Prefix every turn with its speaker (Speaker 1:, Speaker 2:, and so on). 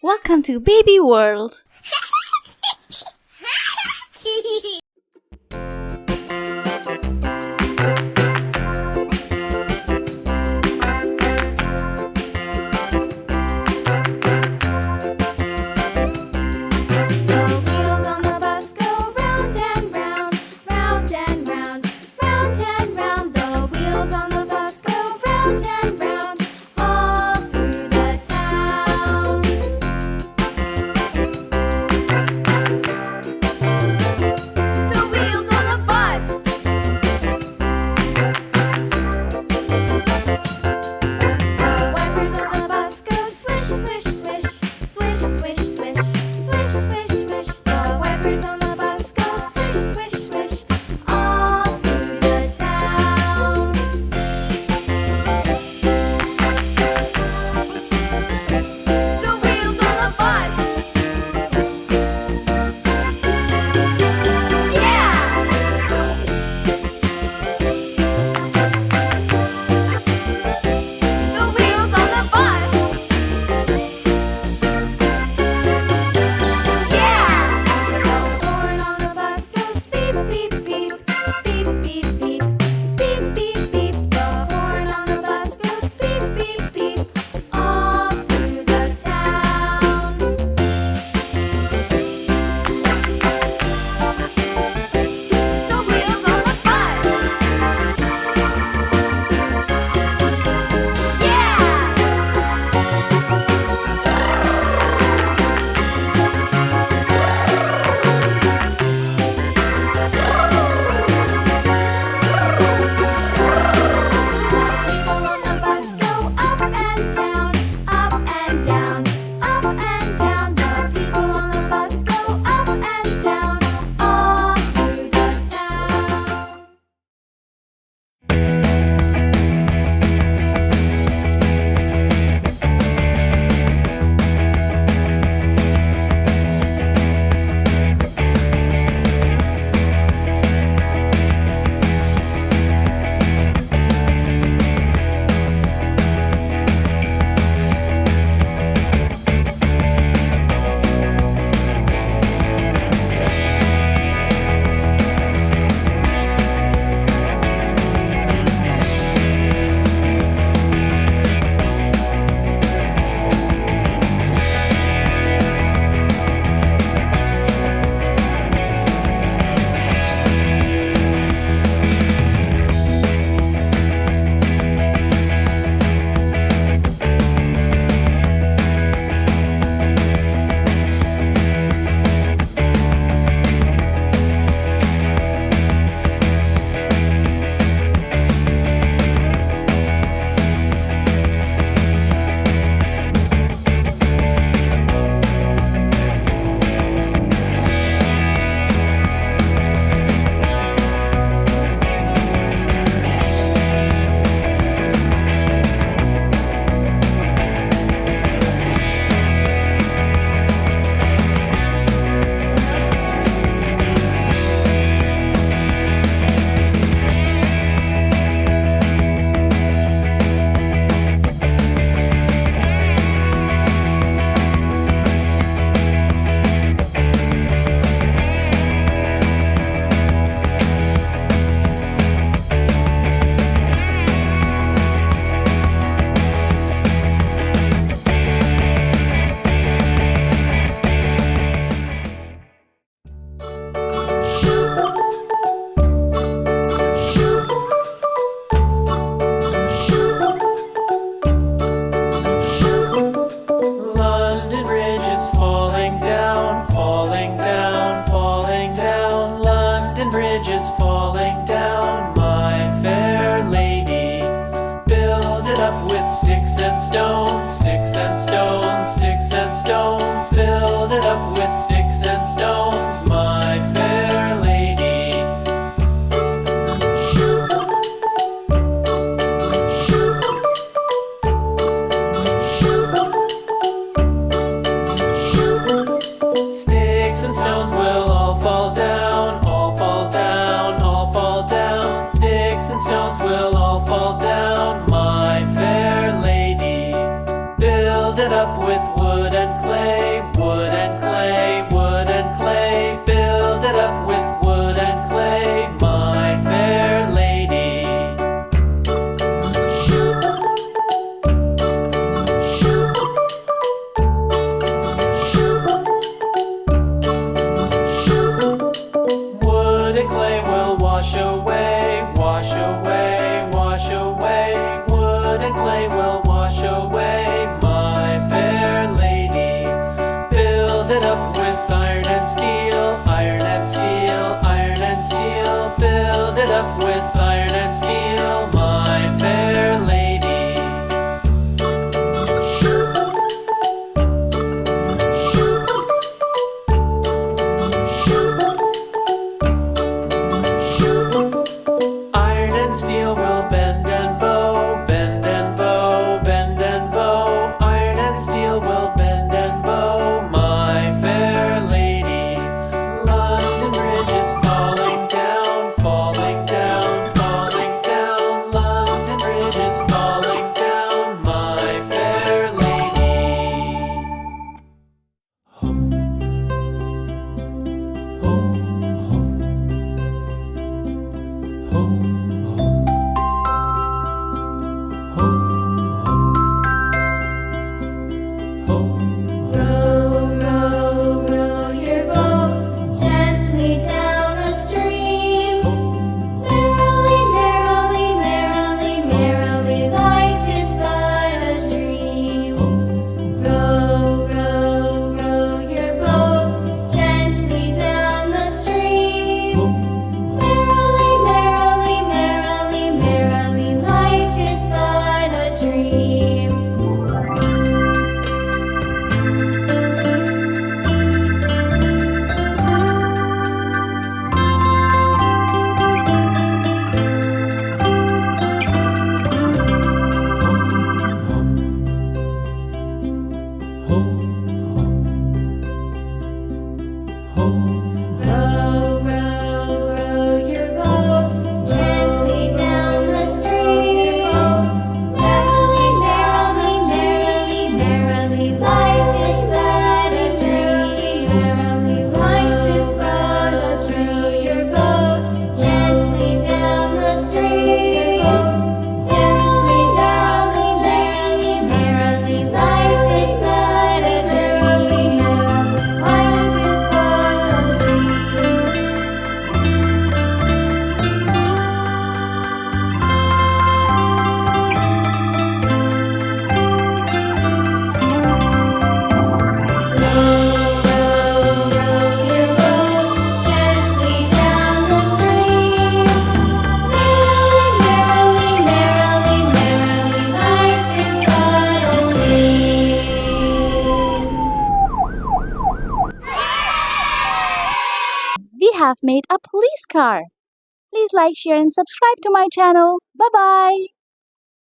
Speaker 1: Welcome to Baby World!
Speaker 2: up with wood and clay. it up with iron and steel, iron and steel, iron and steel. Build it up with iron and steel, my fair lady. Iron and steel will bend and bow, bend and bow, bend and bow. Iron and steel will bend and bow, my fair lady. London Bridge is falling down, falling down, falling down. London Bridge is falling down, my fair lady. Home, home, home, home, home,
Speaker 3: Row, row, row your boat gently down the stream. Merrily, merrily, merrily, merrily, life is but a dream. Row, row, row your boat gently down the stream. Merrily, merrily, merrily, merrily, life is but a dream. Row, row, row your boat gently down the stream. Merrily, merrily, merrily, merrily, life is but a dream. Merrily, life is but a dream. Your boat gently down the stream. Merrily, merrily, merrily, merrily, life is but a dream. Life is but a dream. Row, row, row your boat gently down the stream. Merrily, merrily, merrily, merrily, life is but a dream.
Speaker 1: We have made a police car. Please like, share, and subscribe to my channel. Bye bye.